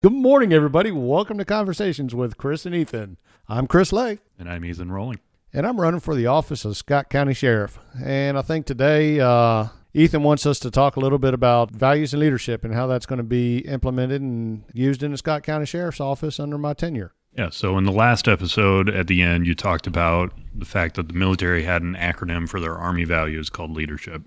Good morning, everybody. Welcome to Conversations with Chris and Ethan. I'm Chris Lake. And I'm Ethan Rolling. And I'm running for the office of Scott County Sheriff. And I think today Ethan wants us to talk a little bit about values and leadership and how that's going to be implemented and used in the Scott County Sheriff's Office under my tenure. Yeah, so in the last episode at the end, you talked about the fact that the military had an acronym for their Army values called leadership.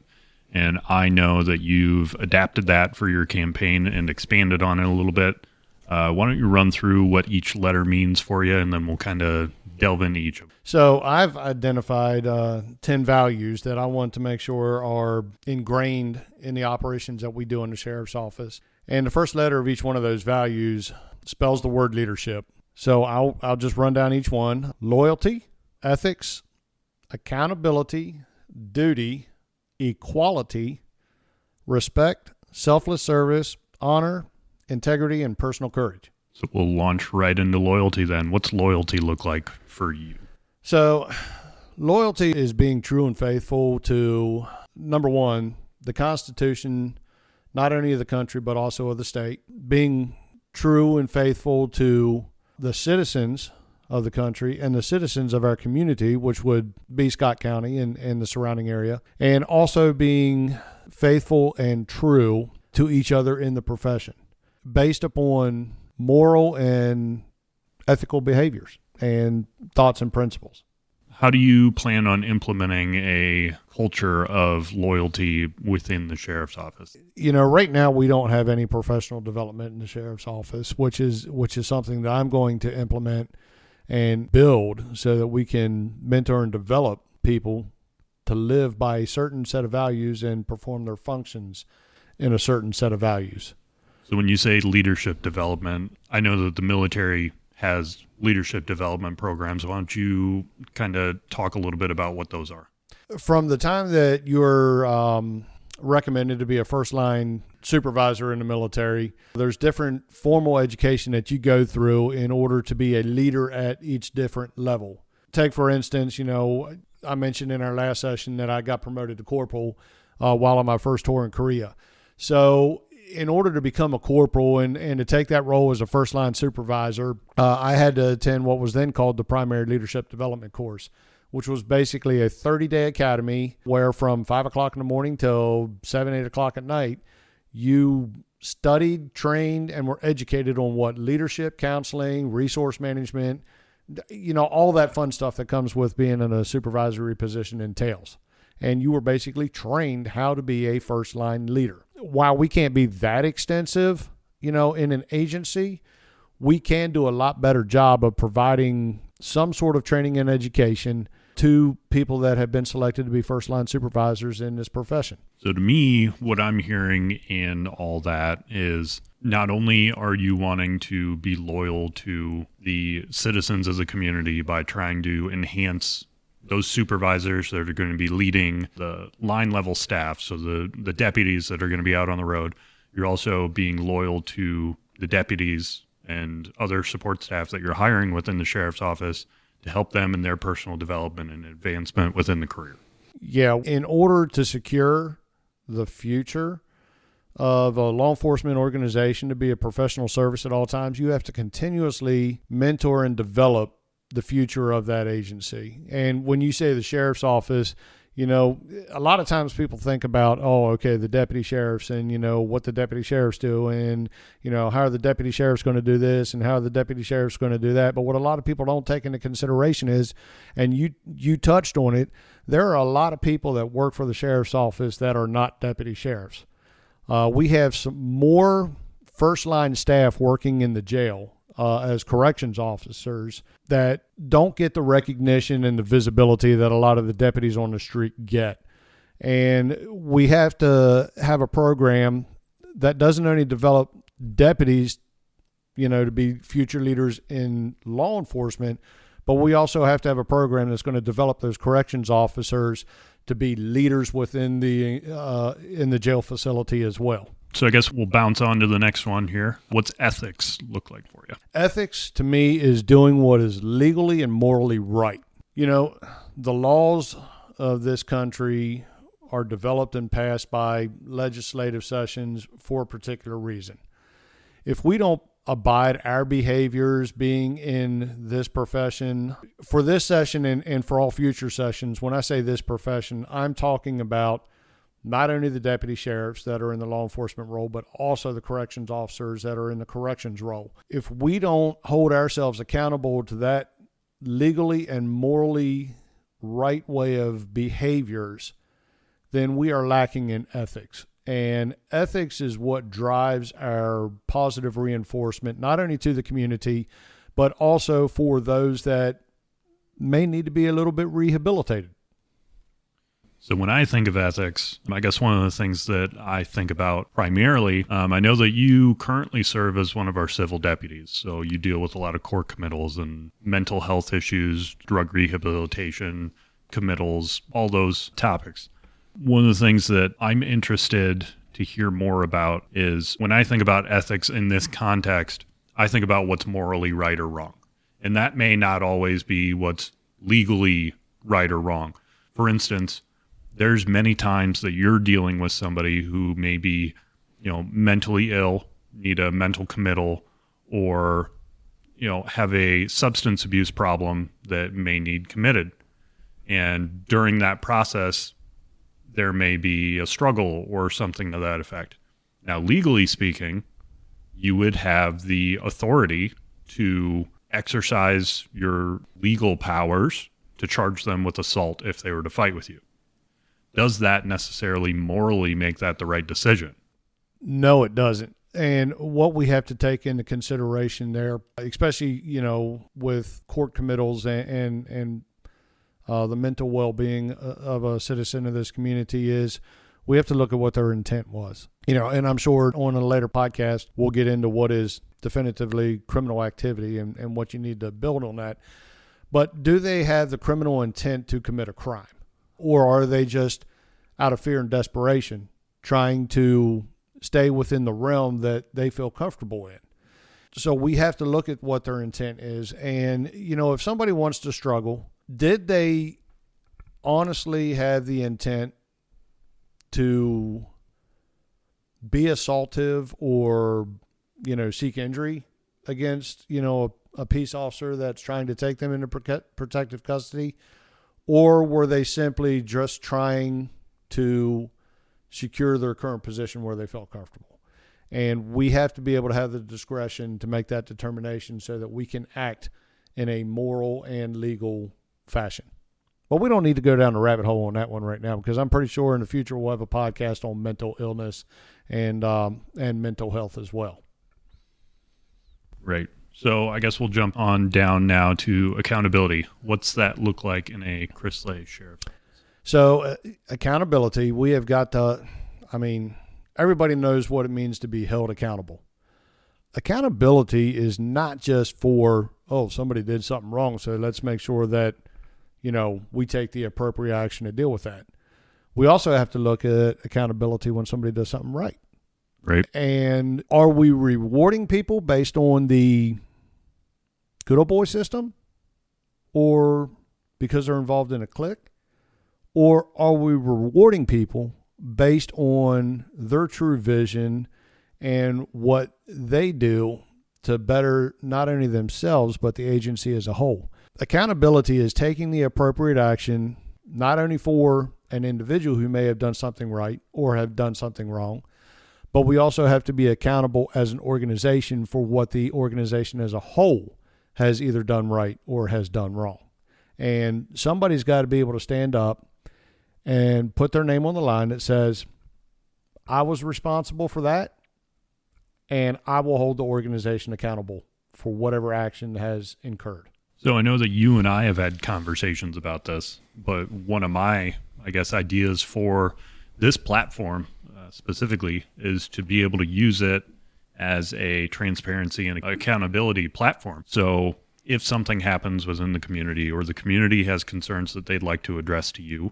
And I know that you've adapted that for your campaign and expanded on it a little bit. Why don't you run through what each letter means for you, and then we'll kind of delve into each of them. So I've identified 10 values that I want to make sure are ingrained in the operations that we do in the Sheriff's Office. And the first letter of each one of those values spells the word leadership. So I'll just run down each one. Loyalty, ethics, accountability, duty, equality, respect, selfless service, honor, integrity, and personal courage. So we'll launch right into loyalty then. What's loyalty look like for you? So loyalty is being true and faithful to, number one, the Constitution, not only of the country, but also of the state. Being true and faithful to the citizens of the country and the citizens of our community, which would be Scott County and the surrounding area. And also being faithful and true to each other in the profession, based upon moral and ethical behaviors and thoughts and principles. How do you plan on implementing a culture of loyalty within the Sheriff's Office? You know, right now we don't have any professional development in the Sheriff's Office, which is something that I'm going to implement and build so that we can mentor and develop people to live by a certain set of values and perform their functions in a certain set of values. So when you say leadership development, I know that the military has leadership development programs. Why don't you kind of talk a little bit about what those are? From the time that you're recommended to be a first-line supervisor in the military, there's different formal education that you go through in order to be a leader at each different level. Take, for instance, I mentioned in our last session that I got promoted to corporal while on my first tour in Korea. So in order to become a corporal and to take that role as a first-line supervisor, I had to attend what was then called the Primary Leadership Development Course, which was basically a 30-day academy where from 5 o'clock in the morning till 7, 8 o'clock at night, you studied, trained, and were educated on what leadership, counseling, resource management, all that fun stuff that comes with being in a supervisory position entails. And you were basically trained how to be a first-line leader. While we can't be that extensive, in an agency, we can do a lot better job of providing some sort of training and education to people that have been selected to be first-line supervisors in this profession. So to me, what I'm hearing in all that is not only are you wanting to be loyal to the citizens as a community by trying to enhance those supervisors that are going to be leading the line level staff, so the deputies that are going to be out on the road, you're also being loyal to the deputies and other support staff that you're hiring within the Sheriff's Office to help them in their personal development and advancement within the career. Yeah, in order to secure the future of a law enforcement organization to be a professional service at all times, you have to continuously mentor and develop the future of that agency. And when you say the Sheriff's Office, a lot of times people think about, the deputy sheriffs and, what the deputy sheriffs do and, how are the deputy sheriffs going to do this and how are the deputy sheriffs going to do that. But what a lot of people don't take into consideration is, and you touched on it, there are a lot of people that work for the Sheriff's Office that are not deputy sheriffs. We have some more first-line staff working in the jail as corrections officers that don't get the recognition and the visibility that a lot of the deputies on the street get. And we have to have a program that doesn't only develop deputies, to be future leaders in law enforcement, but we also have to have a program that's going to develop those corrections officers to be leaders within the in the jail facility as well. So I guess we'll bounce on to the next one here. What's ethics look like for you? Ethics to me is doing what is legally and morally right. The laws of this country are developed and passed by legislative sessions for a particular reason. If we don't abide our behaviors being in this profession. For this session and for all future sessions, when I say this profession, I'm talking about not only the deputy sheriffs that are in the law enforcement role, but also the corrections officers that are in the corrections role. If we don't hold ourselves accountable to that legally and morally right way of behaviors, then we are lacking in ethics. And ethics is what drives our positive reinforcement, not only to the community, but also for those that may need to be a little bit rehabilitated. So when I think of ethics, I guess one of the things that I think about primarily, I know that you currently serve as one of our civil deputies. So you deal with a lot of court committals and mental health issues, drug rehabilitation, committals, all those topics. One of the things that I'm interested to hear more about is when I think about ethics in this context, I think about what's morally right or wrong. And that may not always be what's legally right or wrong. For instance, there's many times that you're dealing with somebody who may be, mentally ill, need a mental committal, or, have a substance abuse problem that may need committed. And during that process, there may be a struggle or something to that effect. Now, legally speaking, you would have the authority to exercise your legal powers to charge them with assault if they were to fight with you. Does that necessarily morally make that the right decision? No, it doesn't. And what we have to take into consideration there, especially, with court committals and the mental well-being of a citizen of this community, is we have to look at what their intent was. And I'm sure on a later podcast, we'll get into what is definitively criminal activity and what you need to build on that. But do they have the criminal intent to commit a crime? Or are they just out of fear and desperation trying to stay within the realm that they feel comfortable in? So we have to look at what their intent is. And, if somebody wants to struggle, did they honestly have the intent to be assaultive or, seek injury against, a peace officer that's trying to take them into protective custody? Or were they simply just trying to secure their current position where they felt comfortable? And we have to be able to have the discretion to make that determination so that we can act in a moral and legal fashion. But we don't need to go down the rabbit hole on that one right now, because I'm pretty sure in the future we'll have a podcast on mental illness and mental health as well. Right. So I guess we'll jump on down now to accountability. What's that look like in a Chris Lay sheriff? So accountability, we have got to, everybody knows what it means to be held accountable. Accountability is not just for, somebody did something wrong, so let's make sure that, we take the appropriate action to deal with that. We also have to look at accountability when somebody does something right. Right. And are we rewarding people based on the good old boy system, or because they're involved in a clique? Or are we rewarding people based on their true vision and what they do to better not only themselves, but the agency as a whole? Accountability is taking the appropriate action, not only for an individual who may have done something right or have done something wrong, but we also have to be accountable as an organization for what the organization as a whole has either done right or has done wrong. And somebody's got to be able to stand up and put their name on the line that says, I was responsible for that, and I will hold the organization accountable for whatever action has incurred. So I know that you and I have had conversations about this, but one of my, ideas for this platform specifically is to be able to use it as a transparency and accountability platform. So if something happens within the community or the community has concerns that they'd like to address to you,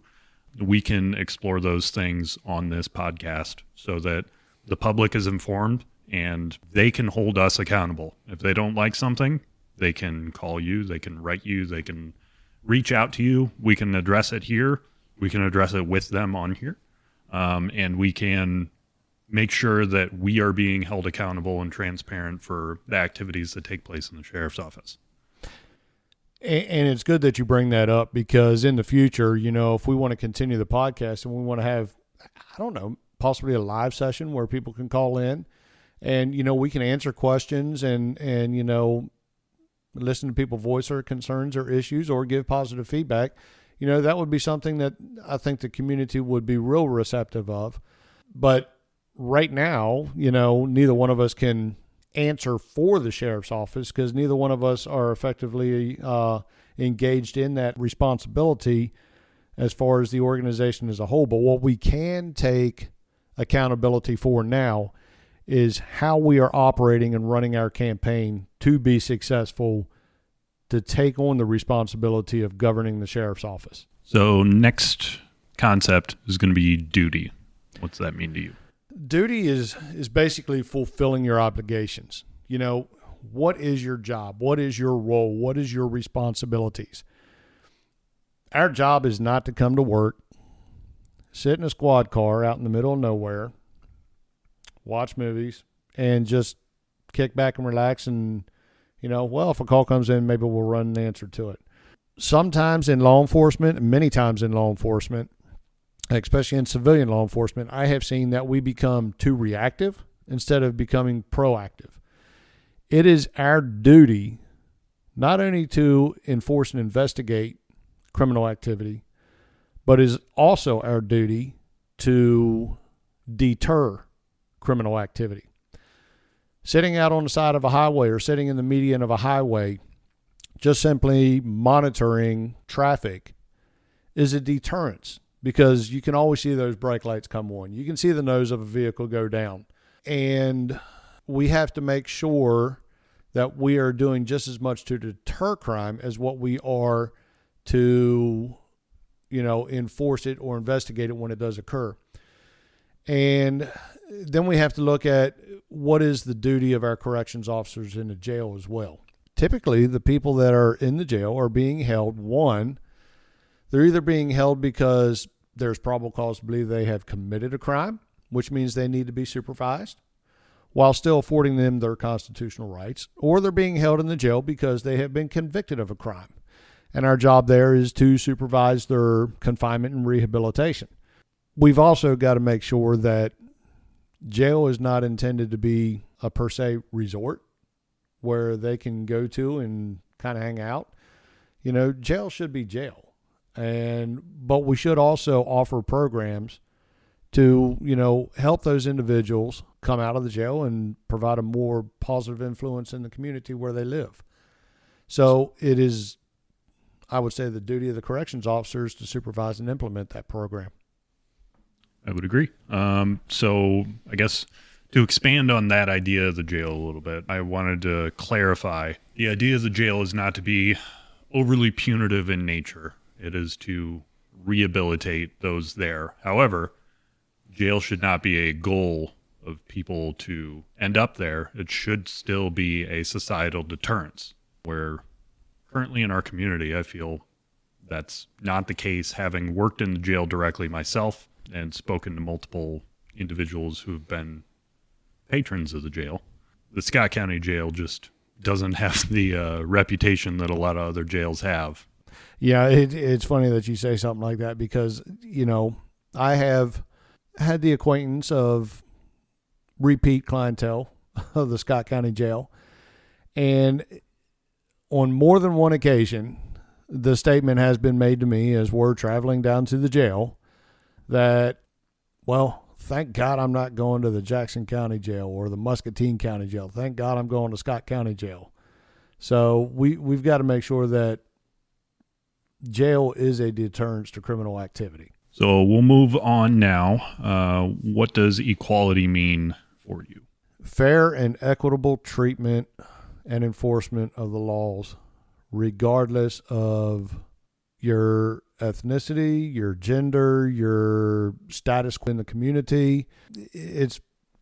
we can explore those things on this podcast so that the public is informed and they can hold us accountable. If they don't like something, they can call you, they can write you, they can reach out to you. We can address it here. We can address it with them on here. And we can make sure that we are being held accountable and transparent for the activities that take place in the sheriff's office. And it's good that you bring that up, because in the future, if we want to continue the podcast and we want to have, I don't know, possibly a live session where people can call in and, we can answer questions and listen to people voice their concerns or issues or give positive feedback, that would be something that I think the community would be real receptive of. But right now, neither one of us can answer for the sheriff's office because neither one of us are effectively engaged in that responsibility as far as the organization as a whole. But what we can take accountability for now is how we are operating and running our campaign to be successful, to take on the responsibility of governing the sheriff's office. So next concept is going to be duty. What's that mean to you? Duty is basically fulfilling your obligations. What is your job? What is your role? What is your responsibilities? Our job is not to come to work, sit in a squad car out in the middle of nowhere, watch movies, and just kick back and relax and, if a call comes in, maybe we'll run an answer to it. Sometimes in law enforcement, many times in law enforcement, especially in civilian law enforcement, I have seen that we become too reactive instead of becoming proactive. It is our duty not only to enforce and investigate criminal activity, but is also our duty to deter criminal activity. Sitting out on the side of a highway or sitting in the median of a highway, just simply monitoring traffic is a deterrence, because you can always see those brake lights come on. You can see the nose of a vehicle go down. And we have to make sure that we are doing just as much to deter crime as what we are to, enforce it or investigate it when it does occur. And then we have to look at what is the duty of our corrections officers in the jail as well. Typically, the people that are in the jail are being held, one, they're either being held because there's probable cause to believe they have committed a crime, which means they need to be supervised, while still affording them their constitutional rights, or they're being held in the jail because they have been convicted of a crime. And our job there is to supervise their confinement and rehabilitation. We've also got to make sure that jail is not intended to be a per se resort where they can go to and kind of hang out. Jail should be jail. But we should also offer programs to, help those individuals come out of the jail and provide a more positive influence in the community where they live. So it is, I would say, the duty of the corrections officers to supervise and implement that program. I would agree. So I guess to expand on that idea of the jail a little bit, I wanted to clarify the idea of the jail is not to be overly punitive in nature. It is to rehabilitate those there. However, jail should not be a goal of people to end up there. It should still be a societal deterrence, where currently in our community, I feel that's not the case, having worked in the jail directly myself and spoken to multiple individuals who have been patrons of the jail. The Scott County Jail just doesn't have the reputation that a lot of other jails have. Yeah, it's funny that you say something like that, because, I have had the acquaintance of repeat clientele of the Scott County Jail. And on more than one occasion, the statement has been made to me as we're traveling down to the jail that, well, thank God I'm not going to the Jackson County Jail or the Muscatine County Jail. Thank God I'm going to Scott County Jail. So we've got to make sure that jail is a deterrence to criminal activity. So we'll move on now. What does equality mean for you? Fair and equitable treatment and enforcement of the laws, regardless of your ethnicity, your gender, your status in the community. It's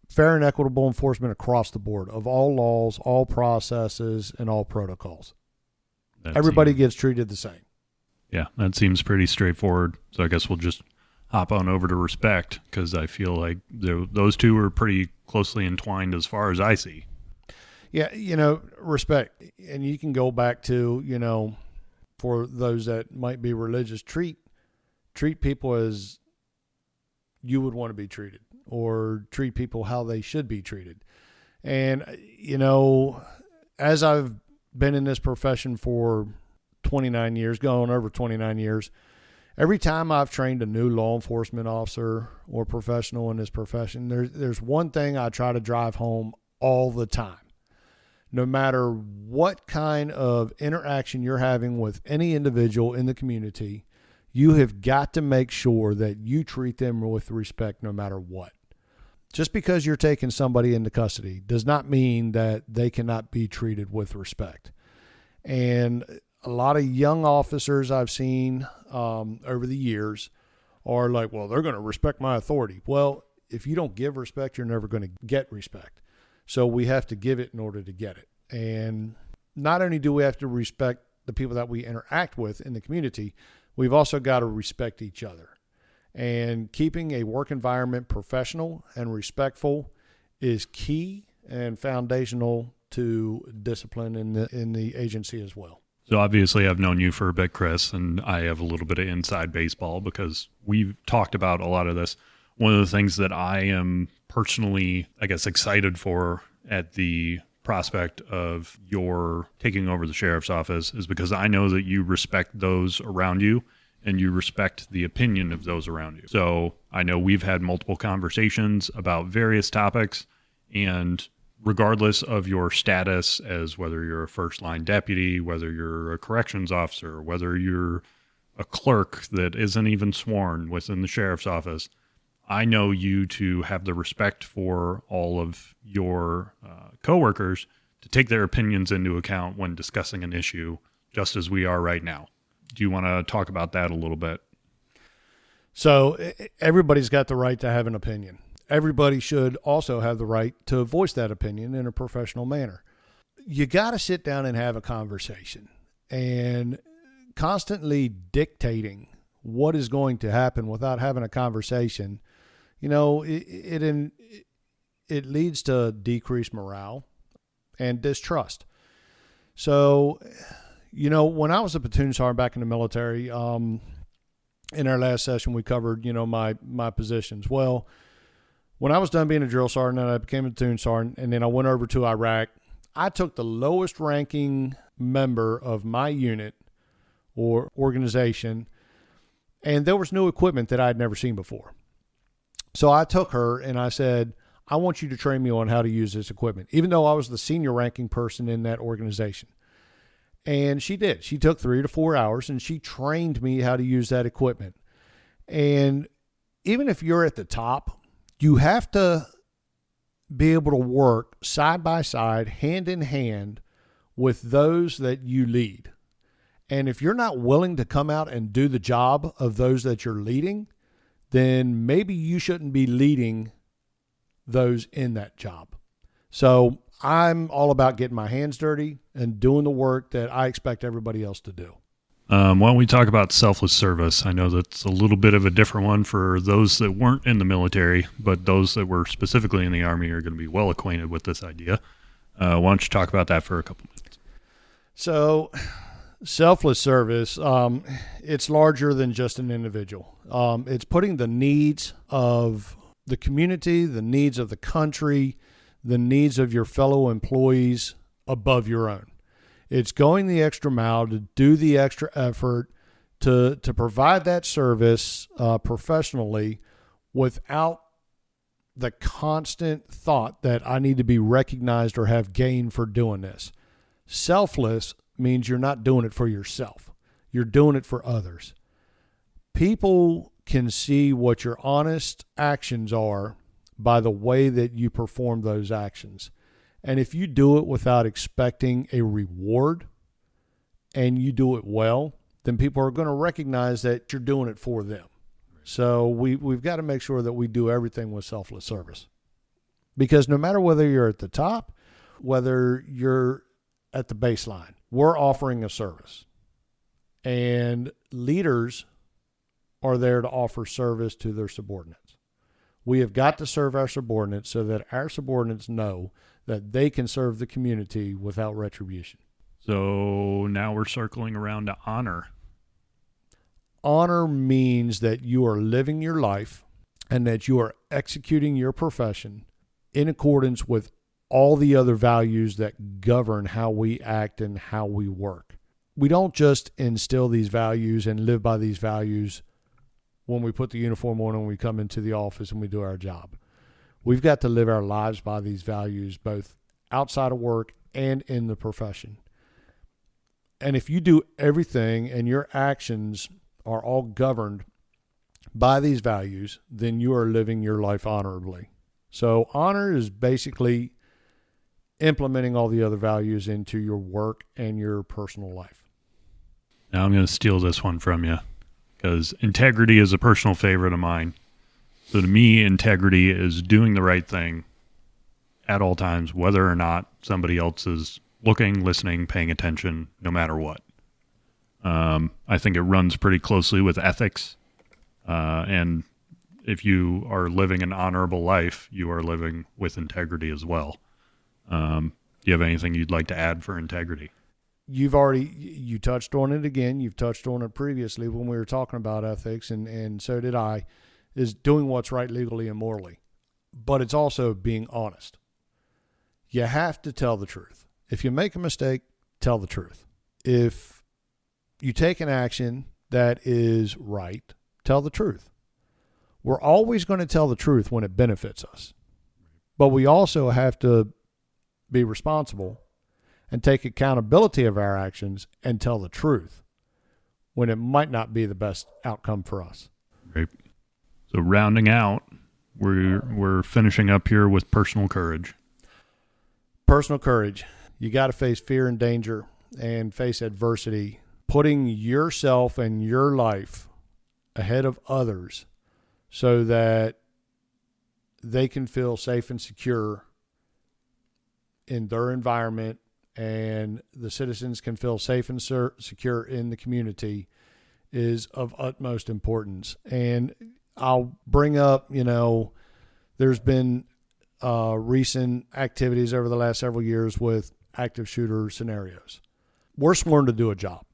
fair and equitable enforcement across the board of all laws, all processes, and all protocols. Everybody gets treated the same. Yeah, that seems pretty straightforward. So I guess we'll just hop on over to respect, because I feel like those two are pretty closely entwined as far as I see. Yeah, respect. And you can go back to, for those that might be religious, treat people as you would want to be treated, or treat people how they should be treated. And, as I've been in this profession for 29 years, going over 29 years, every time I've trained a new law enforcement officer or professional in this profession, there's one thing I try to drive home all the time. No matter what kind of interaction you're having with any individual in the community, you have got to make sure that you treat them with respect no matter what. Just because you're taking somebody into custody does not mean that they cannot be treated with respect. And a lot of young officers I've seen over the years are like, well, they're going to respect my authority. Well, if you don't give respect, you're never going to get respect. So we have to give it in order to get it. And not only do we have to respect the people that we interact with in the community, we've also got to respect each other. And keeping a work environment professional and respectful is key and foundational to discipline in the agency as well. So obviously I've known you for a bit, Chris, and I have a little bit of inside baseball because we've talked about a lot of this. One of the things that I am personally, I guess, excited for at the prospect of your taking over the sheriff's office is because I know that you respect those around you and you respect the opinion of those around you. So I know we've had multiple conversations about various topics, and regardless of your status as whether you're a first line deputy, whether you're a corrections officer, whether you're a clerk that isn't even sworn within the sheriff's office, I know you to have the respect for all of your coworkers to take their opinions into account when discussing an issue, just as we are right now. Do you want to talk about that a little bit? So everybody's got the right to have an opinion. Everybody should also have the right to voice that opinion in a professional manner. You got to sit down and have a conversation, and constantly dictating what is going to happen without having a conversation, it leads to decreased morale and distrust. So, when I was a platoon sergeant back in the military, in our last session, we covered, my positions. Well, when I was done being a drill sergeant and I became a platoon sergeant, and then I went over to Iraq, I took the lowest ranking member of my unit or organization, and there was new equipment that I had never seen before. So I took her and I said, I want you to train me on how to use this equipment, even though I was the senior ranking person in that organization. And she did. She took 3 to 4 hours and she trained me how to use that equipment. And even if you're at the top, you have to be able to work side by side, hand in hand with those that you lead. And if you're not willing to come out and do the job of those that you're leading, then maybe you shouldn't be leading those in that job. So I'm all about getting my hands dirty and doing the work that I expect everybody else to do. Why don't we talk about selfless service? I know that's a little bit of a different one for those that weren't in the military, but those that were specifically in the Army are going to be well acquainted with this idea. Why don't you talk about that for a couple minutes? So selfless service, it's larger than just an individual. It's putting the needs of the community, the needs of the country, the needs of your fellow employees above your own. It's going the extra mile to do the extra effort to provide that service professionally without the constant thought that I need to be recognized or have gain for doing this. Selfless means you're not doing it for yourself. You're doing it for others. People can see what your honest actions are by the way that you perform those actions. And if you do it without expecting a reward and you do it well, then people are going to recognize that you're doing it for them. So we've got to make sure that we do everything with selfless service. Because no matter whether you're at the top, whether you're at the baseline, we're offering a service. And leaders are there to offer service to their subordinates. We have got to serve our subordinates so that our subordinates know that they can serve the community without retribution. So now we're circling around to honor. Honor means that you are living your life and that you are executing your profession in accordance with all the other values that govern how we act and how we work. We don't just instill these values and live by these values when we put the uniform on and we come into the office and we do our job. We've got to live our lives by these values, both outside of work and in the profession. And if you do everything and your actions are all governed by these values, then you are living your life honorably. So honor is basically implementing all the other values into your work and your personal life. Now I'm going to steal this one from you because integrity is a personal favorite of mine. So to me, integrity is doing the right thing at all times, whether or not somebody else is looking, listening, paying attention, no matter what. I think it runs pretty closely with ethics. And if you are living an honorable life, you are living with integrity as well. Do you have anything you'd like to add for integrity? You touched on it again. You've touched on it previously when we were talking about ethics, and so did I, is doing what's right legally and morally. But it's also being honest. You have to tell the truth. If you make a mistake, tell the truth. If you take an action that is right, tell the truth. We're always going to tell the truth when it benefits us. But we also have to be responsible and take accountability of our actions and tell the truth when it might not be the best outcome for us. Right. So rounding out, we're finishing up here with personal courage. Personal courage. You got to face fear and danger and face adversity. Putting yourself and your life ahead of others so that they can feel safe and secure in their environment and the citizens can feel safe and secure in the community is of utmost importance. And I'll bring up, there's been recent activities over the last several years with active shooter scenarios. We're sworn to do a job.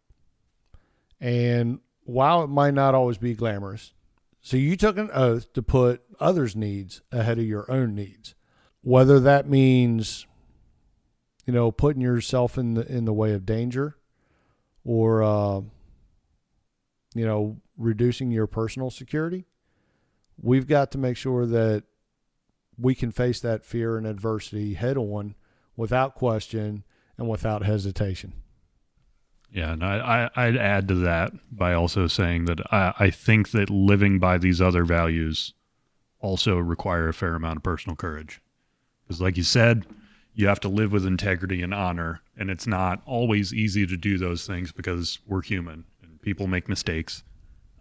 And while it might not always be glamorous, so you took an oath to put others' needs ahead of your own needs, whether that means, putting yourself in the way of danger or, reducing your personal security. We've got to make sure that we can face that fear and adversity head on without question and without hesitation. Yeah, and I'd add to that by also saying that I think that living by these other values also require a fair amount of personal courage. Because like you said, you have to live with integrity and honor, and it's not always easy to do those things because we're human and people make mistakes.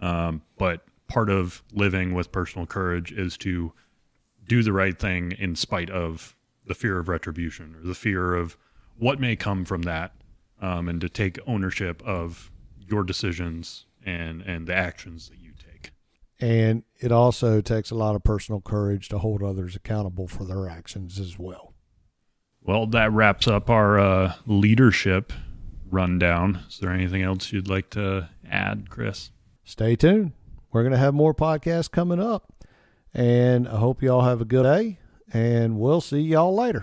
But part of living with personal courage is to do the right thing in spite of the fear of retribution or the fear of what may come from that. And to take ownership of your decisions and the actions that you take. And it also takes a lot of personal courage to hold others accountable for their actions as well. Well, that wraps up our leadership rundown. Is there anything else you'd like to add, Chris? Stay tuned. We're going to have more podcasts coming up. And I hope you all have a good day. And we'll see y'all later.